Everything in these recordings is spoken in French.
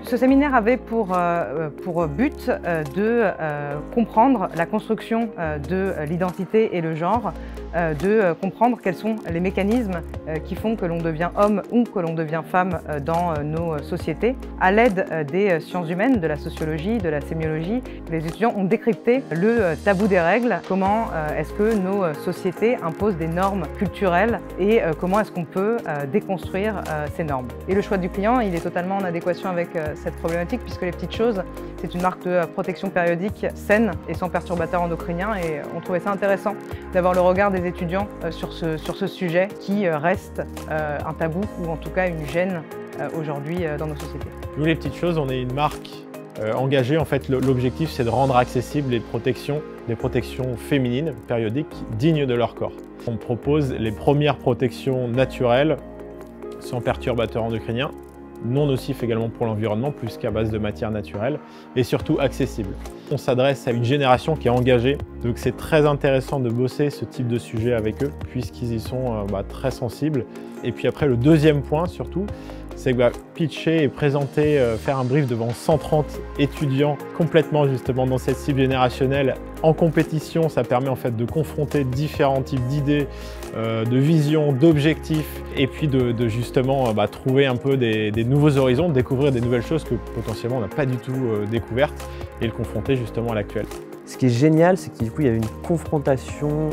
Ce séminaire avait pour but de comprendre la construction de l'identité et le genre, de comprendre quels sont les mécanismes qui font que l'on devient homme ou que l'on devient femme dans nos sociétés. À l'aide des sciences humaines, de la sociologie, de la sémiologie, les étudiants ont décrypté le tabou des règles, comment est-ce que nos sociétés imposent des normes culturelles et comment est-ce qu'on peut déconstruire ces normes. Et le choix du client, il est totalement en adéquation avec cette problématique puisque les petites choses, c'est une marque de protection périodique saine et sans perturbateurs endocriniens et on trouvait ça intéressant d'avoir le regard des étudiants sur ce sujet qui reste un tabou ou en tout cas une gêne aujourd'hui dans nos sociétés. Nous les petites choses, on est une marque engagée. En fait, l'objectif c'est de rendre accessibles des protections féminines périodiques dignes de leur corps. On propose les premières protections naturelles sans perturbateurs endocriniens, non nocifs également pour l'environnement, plus qu'à base de matières naturelles, et surtout accessibles. On s'adresse à une génération qui est engagée, donc c'est très intéressant de bosser ce type de sujet avec eux, puisqu'ils y sont très sensibles. Et puis après, le deuxième point surtout, c'est que pitcher et présenter, faire un brief devant 130 étudiants complètement justement dans cette cible générationnelle en compétition, ça permet en fait de confronter différents types d'idées, de visions, d'objectifs et puis de justement trouver un peu des nouveaux horizons, de découvrir des nouvelles choses que potentiellement on n'a pas du tout découvertes et le confronter justement à l'actuel. Ce qui est génial, c'est qu'il y a une confrontation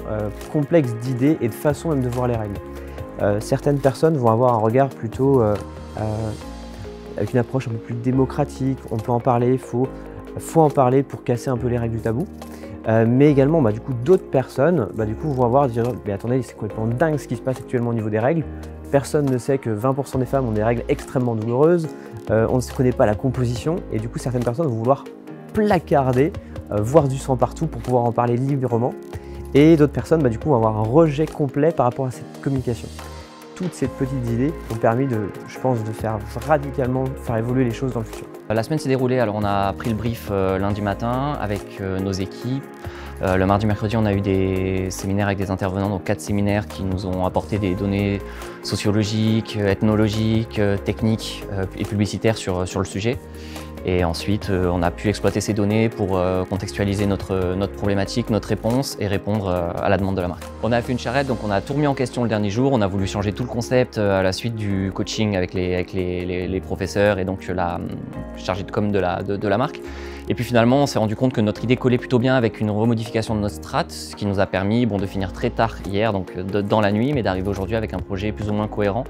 complexe d'idées et de façons même de voir les règles. Certaines personnes vont avoir un regard plutôt avec une approche un peu plus démocratique, on peut en parler, faut en parler pour casser un peu les règles du tabou. Mais également, du coup, d'autres personnes vont avoir dire mais attendez, c'est complètement dingue ce qui se passe actuellement au niveau des règles. Personne ne sait que 20% des femmes ont des règles extrêmement douloureuses, on ne connaît pas la composition et du coup certaines personnes vont vouloir placarder, voir du sang partout pour pouvoir en parler librement. Et d'autres personnes du coup vont avoir un rejet complet par rapport à cette communication. Toutes ces petites idées ont permis je pense, de faire radicalement évoluer les choses dans le futur. La semaine s'est déroulée, alors on a pris le brief lundi matin avec nos équipes. Le mardi, mercredi, on a eu des séminaires avec des intervenants, donc 4 séminaires qui nous ont apporté des données sociologiques, ethnologiques, techniques et publicitaires sur le sujet. Et ensuite, on a pu exploiter ces données pour contextualiser notre problématique, notre réponse et répondre à la demande de la marque. On a fait une charrette, donc on a tout remis en question le dernier jour. On a voulu changer tout le concept à la suite du coaching avec les professeurs et donc la chargée de com de la marque. Et puis finalement, on s'est rendu compte que notre idée collait plutôt bien avec une remodification de notre strat, ce qui nous a permis de finir très tard hier, donc dans la nuit, mais d'arriver aujourd'hui avec un projet plus ou moins cohérent,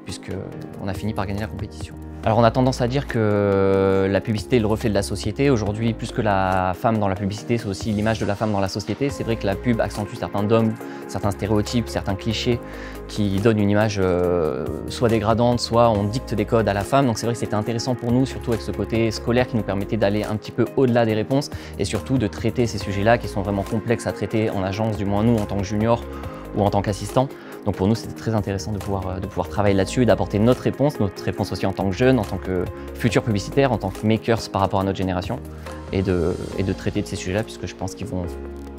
puisqu'on a fini par gagner la compétition. Alors on a tendance à dire que la publicité est le reflet de la société. Aujourd'hui, plus que la femme dans la publicité, c'est aussi l'image de la femme dans la société. C'est vrai que la pub accentue certains dogmes, certains stéréotypes, certains clichés qui donnent une image soit dégradante, soit on dicte des codes à la femme. Donc c'est vrai que c'était intéressant pour nous, surtout avec ce côté scolaire qui nous permettait d'aller un petit peu au-delà des réponses et surtout de traiter ces sujets-là qui sont vraiment complexes à traiter en agence, du moins nous en tant que junior ou en tant qu'assistant. Donc pour nous, c'était très intéressant de pouvoir travailler là-dessus et d'apporter notre réponse aussi en tant que jeunes, en tant que futurs publicitaires, en tant que makers par rapport à notre génération et de traiter de ces sujets-là puisque je pense qu'ils vont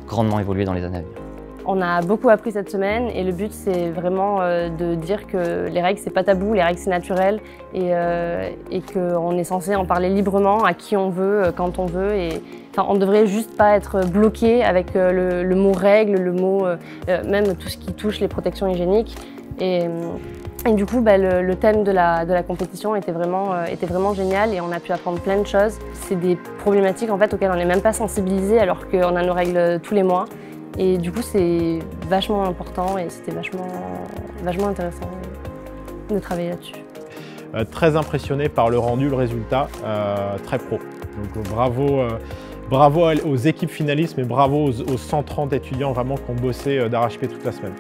grandement évoluer dans les années à venir. On a beaucoup appris cette semaine et le but c'est vraiment de dire que les règles c'est pas tabou, les règles c'est naturel et qu'on est censé en parler librement à qui on veut, quand on veut. On ne devrait juste pas être bloqué avec le mot règle, le mot même tout ce qui touche les protections hygiéniques. Et du coup, le thème de la compétition était vraiment génial et on a pu apprendre plein de choses. C'est des problématiques en fait, auxquelles on n'est même pas sensibilisé alors qu'on a nos règles tous les mois. Et du coup, c'est vachement important et c'était vachement intéressant de travailler là-dessus. Très impressionné par le rendu, le résultat, très pro. Donc bravo aux équipes finalistes, mais bravo aux 130 étudiants vraiment qui ont bossé d'arrache-pied toute la semaine.